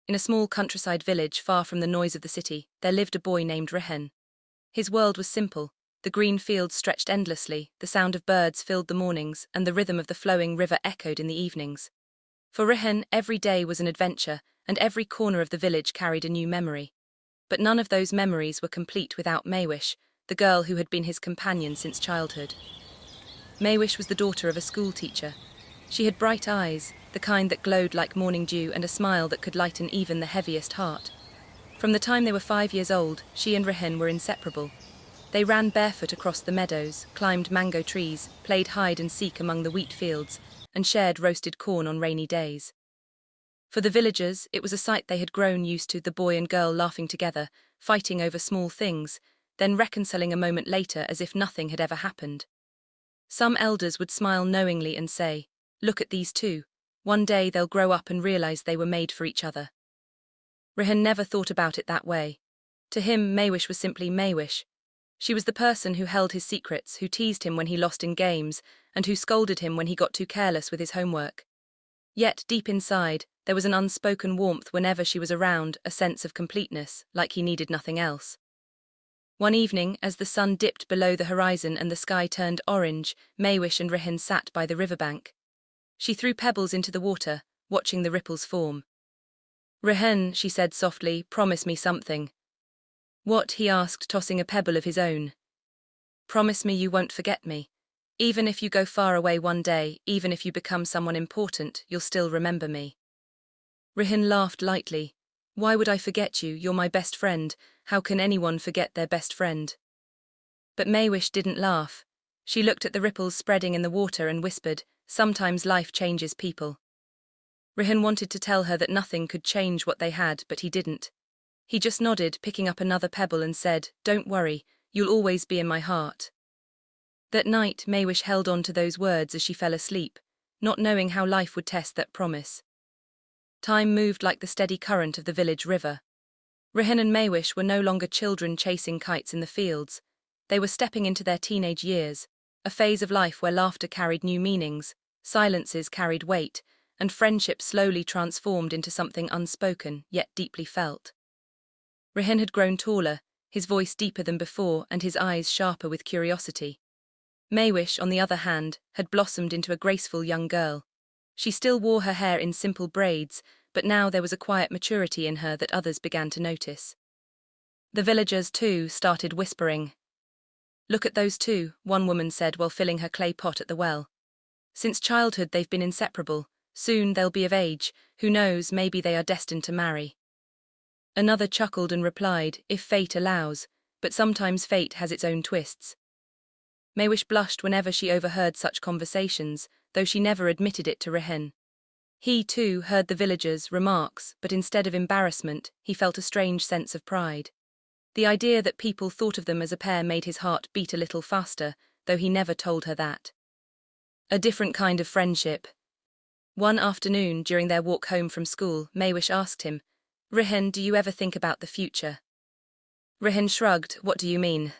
In a small countryside village far from the noise of the city, there lived a boy named Rihen. His world was simple. The green fields stretched endlessly, the sound of birds filled the mornings, and the rhythm of the flowing river echoed in the evenings. For Rihen, every day was an adventure, and every corner of the village carried a new memory. But none of those memories were complete without Maywish, the girl who had been his companion since childhood. Maywish was the daughter of a school teacher. She had bright eyes, the kind that glowed like morning dew, and a smile that could lighten even the heaviest heart. From the time they were 5 years old, she and Rihen were inseparable. They ran barefoot across the meadows, climbed mango trees, played hide and seek among the wheat fields, and shared roasted corn on rainy days. For the villagers, it was a sight they had grown used to, the boy and girl laughing together, fighting over small things, then reconciling a moment later as if nothing had ever happened. Some elders would smile knowingly and say, "Look at these two. One day they'll grow up and realize they were made for each other." Rihen never thought about it that way. To him, Maywish was simply Maywish. She was the person who held his secrets, who teased him when he lost in games, and who scolded him when he got too careless with his homework. Yet, deep inside, there was an unspoken warmth whenever she was around, a sense of completeness, like he needed nothing else. One evening, as the sun dipped below the horizon and the sky turned orange, Maywish and Rihen sat by the riverbank. She threw pebbles into the water, watching the ripples form. "Rihen," she said softly, "promise me something." "What?" he asked, tossing a pebble of his own. "Promise me you won't forget me. Even if you go far away one day, even if you become someone important, you'll still remember me." Rihen laughed lightly. "Why would I forget you? You're my best friend. How can anyone forget their best friend?" But Maywish didn't laugh. She looked at the ripples spreading in the water and whispered, "Sometimes life changes people." Rihen wanted to tell her that nothing could change what they had, but he didn't. He just nodded, picking up another pebble, and said, "Don't worry, you'll always be in my heart." That night, Maywish held on to those words as she fell asleep, not knowing how life would test that promise. Time moved like the steady current of the village river. Rihen and Maywish were no longer children chasing kites in the fields. They were stepping into their teenage years, a phase of life where laughter carried new meanings, silences carried weight, and friendship slowly transformed into something unspoken, yet deeply felt. Rihen had grown taller, his voice deeper than before, and his eyes sharper with curiosity. Maywish, on the other hand, had blossomed into a graceful young girl. She still wore her hair in simple braids, but now there was a quiet maturity in her that others began to notice. The villagers, too, started whispering. "Look at those two," one woman said while filling her clay pot at the well. "Since childhood they've been inseparable. Soon they'll be of age. Who knows, maybe they are destined to marry." Another chuckled and replied, "If fate allows, but sometimes fate has its own twists." Maywish blushed whenever she overheard such conversations, though she never admitted it to Rihen. He, too, heard the villagers' remarks, but instead of embarrassment, he felt a strange sense of pride. The idea that people thought of them as a pair made his heart beat a little faster, though he never told her that. A different kind of friendship. One afternoon, during their walk home from school, Maywish asked him, "Rihen, do you ever think about the future?" Rihen shrugged. "What do you mean?"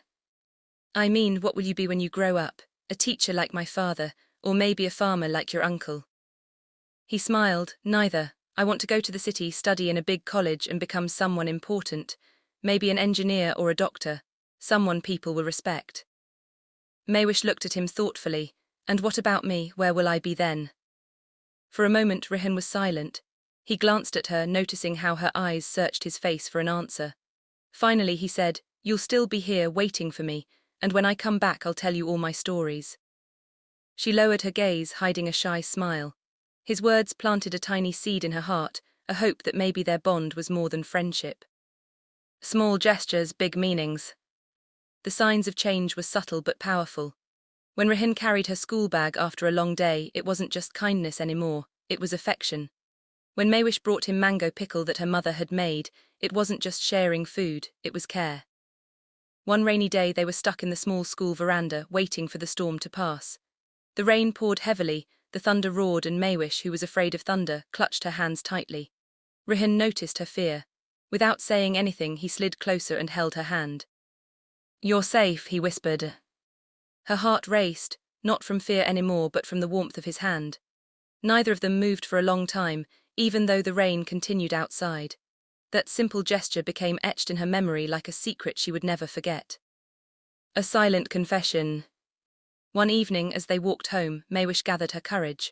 "I mean, what will you be when you grow up? A teacher like my father, or maybe a farmer like your uncle?" He smiled. "Neither. I want to go to the city, study in a big college, and become someone important. Maybe an engineer or a doctor. Someone people will respect." Maywish looked at him thoughtfully. "And what about me? Where will I be then?" For a moment, Rihen was silent. He glanced at her, noticing how her eyes searched his face for an answer. Finally, he said, "You'll still be here, waiting for me, and when I come back I'll tell you all my stories." She lowered her gaze, hiding a shy smile. His words planted a tiny seed in her heart, a hope that maybe their bond was more than friendship. Small gestures, big meanings. The signs of change were subtle but powerful. When Rihen carried her school bag after a long day, it wasn't just kindness anymore, it was affection. When Maywish brought him mango pickle that her mother had made, it wasn't just sharing food, it was care. One rainy day they were stuck in the small school veranda, waiting for the storm to pass. The rain poured heavily, the thunder roared, and Maywish, who was afraid of thunder, clutched her hands tightly. Rihen noticed her fear. Without saying anything, he slid closer and held her hand. "You're safe," he whispered. Her heart raced, not from fear anymore but from the warmth of his hand. Neither of them moved for a long time, even though the rain continued outside. That simple gesture became etched in her memory like a secret she would never forget. A silent confession. One evening as they walked home, Maywish gathered her courage.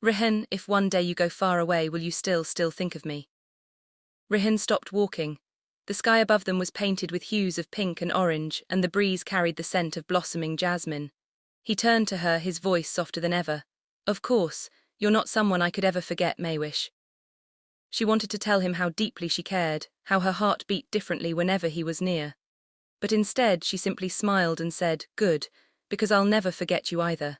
Rihan, if one day you go far away, will you still think of me? Rihan stopped walking. The sky above them was painted with hues of pink and orange, and the breeze carried the scent of blossoming jasmine. He turned to her, his voice softer than ever. Of course, you're not someone I could ever forget, Maywish. She wanted to tell him how deeply she cared, how her heart beat differently whenever he was near. But instead she simply smiled and said, "Good, because I'll never forget you either."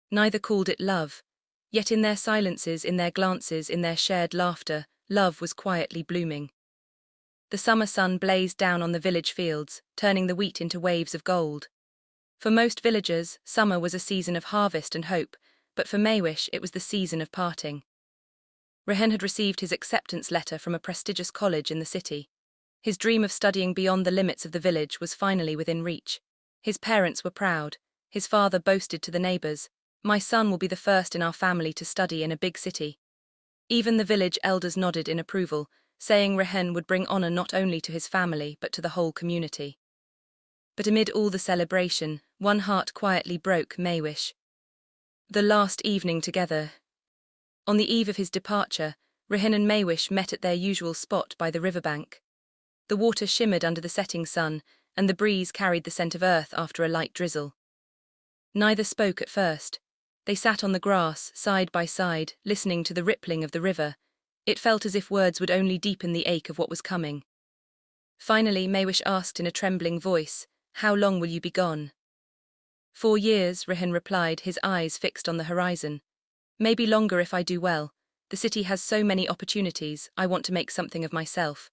Neither called it love. Yet in their silences, in their glances, in their shared laughter, love was quietly blooming. The summer sun blazed down on the village fields, turning the wheat into waves of gold. For most villagers, summer was a season of harvest and hope, but for Maywish it was the season of parting. Rihan had received his acceptance letter from a prestigious college in the city. His dream of studying beyond the limits of the village was finally within reach. His parents were proud. His father boasted to the neighbors, "My son will be the first in our family to study in a big city." Even the village elders nodded in approval, saying Rihan would bring honor not only to his family but to the whole community. But amid all the celebration, one heart quietly broke, Maywish. The last evening together. On the eve of his departure, Rihan and Maywish met at their usual spot by the riverbank. The water shimmered under the setting sun, and the breeze carried the scent of earth after a light drizzle. Neither spoke at first. They sat on the grass, side by side, listening to the rippling of the river. It felt as if words would only deepen the ache of what was coming. Finally, Maywish asked in a trembling voice, "How long will you be gone?" 4 years, Rihan replied, his eyes fixed on the horizon. "Maybe longer if I do well. The city has so many opportunities, I want to make something of myself."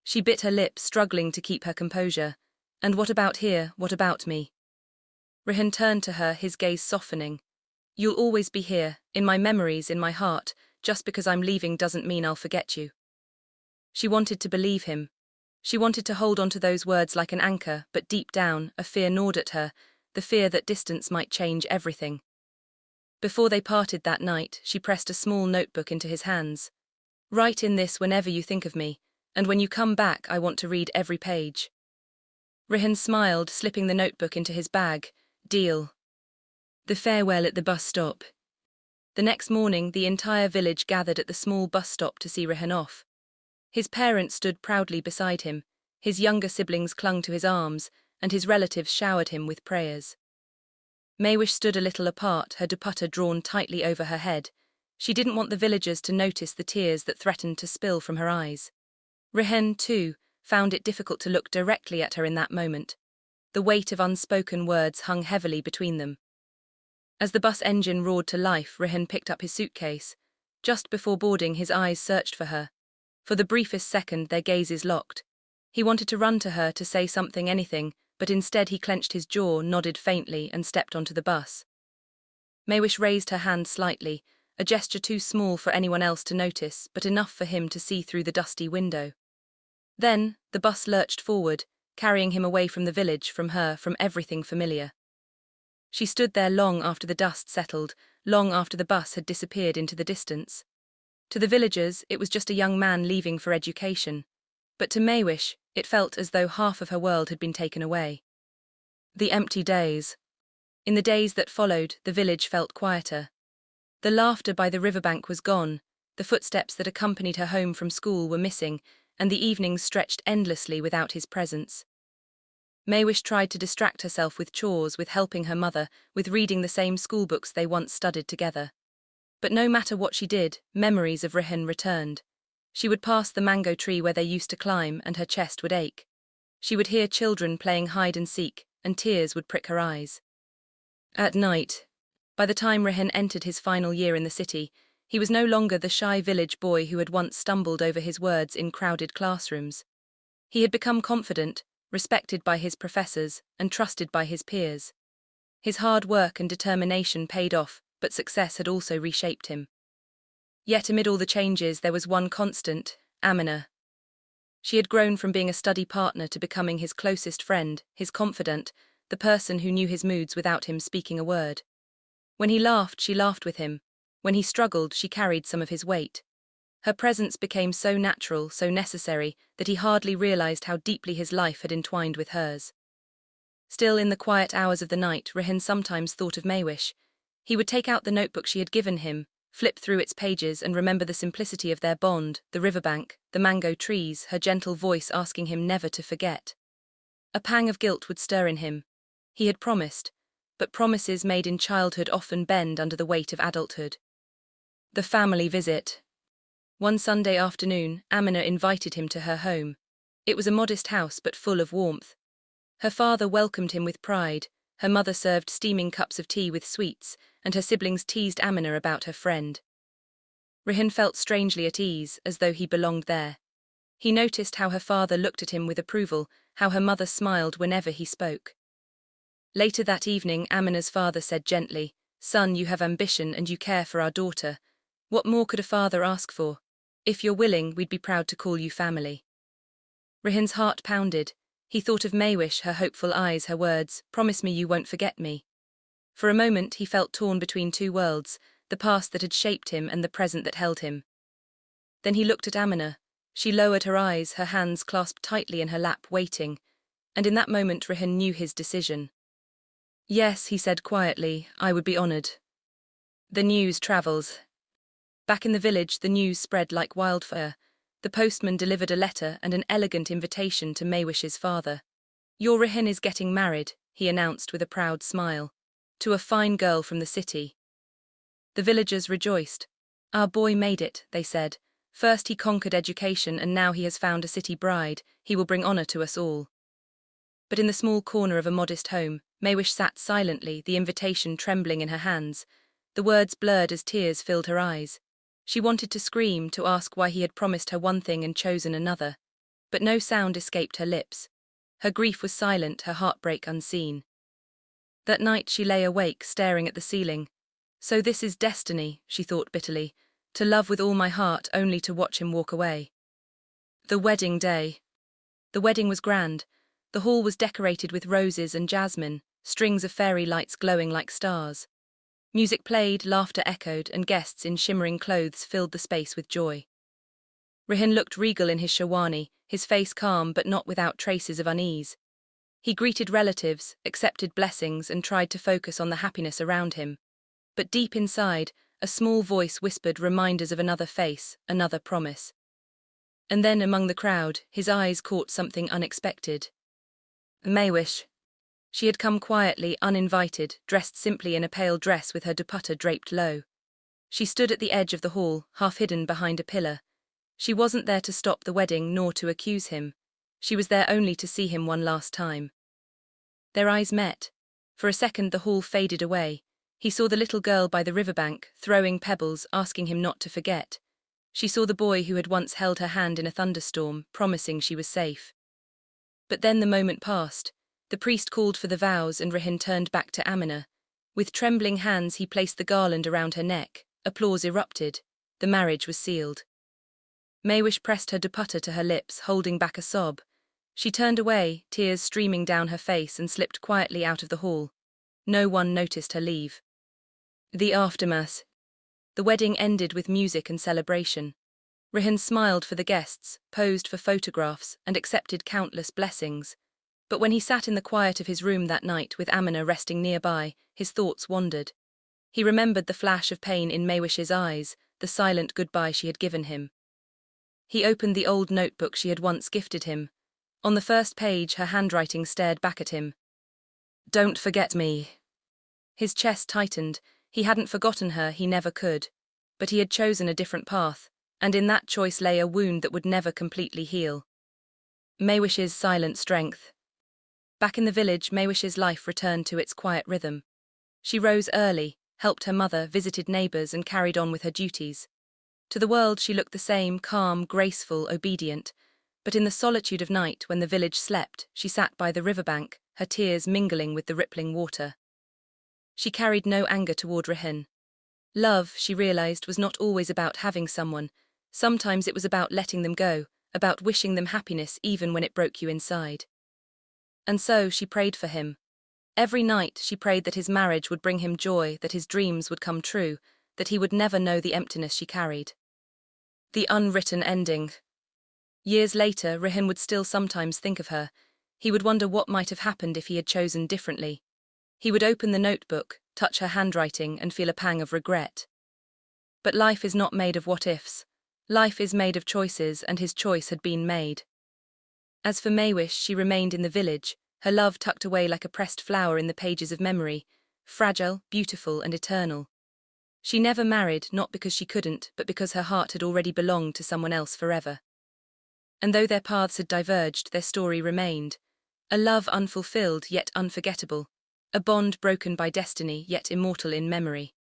She bit her lip, struggling to keep her composure. "And what about here, what about me?" Rihan turned to her, his gaze softening. "You'll always be here, in my memories, in my heart. Just because I'm leaving doesn't mean I'll forget you." She wanted to believe him. She wanted to hold on to those words like an anchor, but deep down, a fear gnawed at her, the fear that distance might change everything. Before they parted that night, she pressed a small notebook into his hands. "Write in this whenever you think of me, and when you come back I want to read every page." Rihan smiled, slipping the notebook into his bag. "Deal." The farewell at the bus stop. The next morning, the entire village gathered at the small bus stop to see Rihan off. His parents stood proudly beside him, his younger siblings clung to his arms, and his relatives showered him with prayers. Maywish stood a little apart, her dupatta drawn tightly over her head. She didn't want the villagers to notice the tears that threatened to spill from her eyes. Rihan, too, found it difficult to look directly at her in that moment. The weight of unspoken words hung heavily between them. As the bus engine roared to life, Rihan picked up his suitcase. Just before boarding, his eyes searched for her. For the briefest second, their gazes locked. He wanted to run to her, to say something, anything, but instead he clenched his jaw, nodded faintly, and stepped onto the bus. Maywish raised her hand slightly, a gesture too small for anyone else to notice, but enough for him to see through the dusty window. Then, the bus lurched forward, carrying him away from the village, from her, from everything familiar. She stood there long after the dust settled, long after the bus had disappeared into the distance. To the villagers, it was just a young man leaving for education. But to Maywish, it felt as though half of her world had been taken away. The empty days. In the days that followed, the village felt quieter. The laughter by the riverbank was gone, the footsteps that accompanied her home from school were missing, and the evenings stretched endlessly without his presence. Maywish tried to distract herself with chores, with helping her mother, with reading the same schoolbooks they once studied together. But no matter what she did, memories of Rihan returned. She would pass the mango tree where they used to climb, and her chest would ache. She would hear children playing hide and seek, and tears would prick her eyes. At night, by the time Rihan entered his final year in the city, he was no longer the shy village boy who had once stumbled over his words in crowded classrooms. He had become confident, respected by his professors, and trusted by his peers. His hard work and determination paid off, but success had also reshaped him. Yet amid all the changes, there was one constant, Amina. She had grown from being a study partner to becoming his closest friend, his confidant, the person who knew his moods without him speaking a word. When he laughed, she laughed with him. When he struggled, she carried some of his weight. Her presence became so natural, so necessary, that he hardly realized how deeply his life had entwined with hers. Still, in the quiet hours of the night, Rehan sometimes thought of Maywish. He would take out the notebook she had given him, flip through its pages and remember the simplicity of their bond, the riverbank, the mango trees, her gentle voice asking him never to forget. A pang of guilt would stir in him. He had promised, but promises made in childhood often bend under the weight of adulthood. The family visit. One Sunday afternoon, Amina invited him to her home. It was a modest house but full of warmth. Her father welcomed him with pride, her mother served steaming cups of tea with sweets, and her siblings teased Amina about her friend. Rehan felt strangely at ease, as though he belonged there. He noticed how her father looked at him with approval, how her mother smiled whenever he spoke. Later that evening, Amina's father said gently, "Son, you have ambition and you care for our daughter. What more could a father ask for? If you're willing, we'd be proud to call you family." Rehan's heart pounded. He thought of Maywish, her hopeful eyes, her words, "Promise me you won't forget me." For a moment he felt torn between two worlds, the past that had shaped him and the present that held him. Then he looked at Amina. She lowered her eyes, her hands clasped tightly in her lap, waiting. And in that moment Rehan knew his decision. "Yes," he said quietly, "I would be honored." The news travels. Back in the village, the news spread like wildfire. The postman delivered a letter and an elegant invitation to Maywish's father. "Your Rehan is getting married," he announced with a proud smile, "to a fine girl from the city." The villagers rejoiced. "Our boy made it," they said. "First he conquered education and now he has found a city bride. He will bring honor to us all." But in the small corner of a modest home, Maywish sat silently, the invitation trembling in her hands. The words blurred as tears filled her eyes. She wanted to scream, to ask why he had promised her one thing and chosen another. But no sound escaped her lips. Her grief was silent, her heartbreak unseen. That night she lay awake, staring at the ceiling. So this is destiny, she thought bitterly, to love with all my heart only to watch him walk away. The wedding day. The wedding was grand. The hall was decorated with roses and jasmine, strings of fairy lights glowing like stars. Music played, laughter echoed, and guests in shimmering clothes filled the space with joy. Rehan looked regal in his sherwani, his face calm but not without traces of unease. He greeted relatives, accepted blessings, and tried to focus on the happiness around him. But deep inside, a small voice whispered reminders of another face, another promise. And then among the crowd, his eyes caught something unexpected. Maywish. She had come quietly, uninvited, dressed simply in a pale dress with her dupatta draped low. She stood at the edge of the hall, half hidden behind a pillar. She wasn't there to stop the wedding nor to accuse him. She was there only to see him one last time. Their eyes met. For a second the hall faded away. He saw the little girl by the riverbank, throwing pebbles, asking him not to forget. She saw the boy who had once held her hand in a thunderstorm, promising she was safe. But then the moment passed. The priest called for the vows and Rehan turned back to Amina. With trembling hands he placed the garland around her neck. Applause erupted. The marriage was sealed. Maywish pressed her dupatta to her lips, holding back a sob. She turned away, tears streaming down her face, and slipped quietly out of the hall. No one noticed her leave. The aftermath. The wedding ended with music and celebration. Rehan smiled for the guests, posed for photographs, and accepted countless blessings. But when he sat in the quiet of his room that night with Amina resting nearby, his thoughts wandered. He remembered the flash of pain in Maywish's eyes, the silent goodbye she had given him. He opened the old notebook she had once gifted him. On the first page, her handwriting stared back at him. "Don't forget me." His chest tightened. He hadn't forgotten her, he never could. But he had chosen a different path, and in that choice lay a wound that would never completely heal. Maywish's silent strength. Back in the village, Maywish's life returned to its quiet rhythm. She rose early, helped her mother, visited neighbors, and carried on with her duties. To the world she looked the same, calm, graceful, obedient. But in the solitude of night, when the village slept, she sat by the riverbank, her tears mingling with the rippling water. She carried no anger toward Rehan. Love, she realized, was not always about having someone. Sometimes it was about letting them go, about wishing them happiness even when it broke you inside. And so she prayed for him. Every night she prayed that his marriage would bring him joy, that his dreams would come true, that he would never know the emptiness she carried. The unwritten ending. Years later, Rihan would still sometimes think of her. He would wonder what might have happened if he had chosen differently. He would open the notebook, touch her handwriting, and feel a pang of regret. But life is not made of what-ifs. Life is made of choices, and his choice had been made. As for Maywish, she remained in the village, her love tucked away like a pressed flower in the pages of memory, fragile, beautiful, and eternal. She never married, not because she couldn't, but because her heart had already belonged to someone else forever. And though their paths had diverged, their story remained. A love unfulfilled, yet unforgettable. A bond broken by destiny, yet immortal in memory.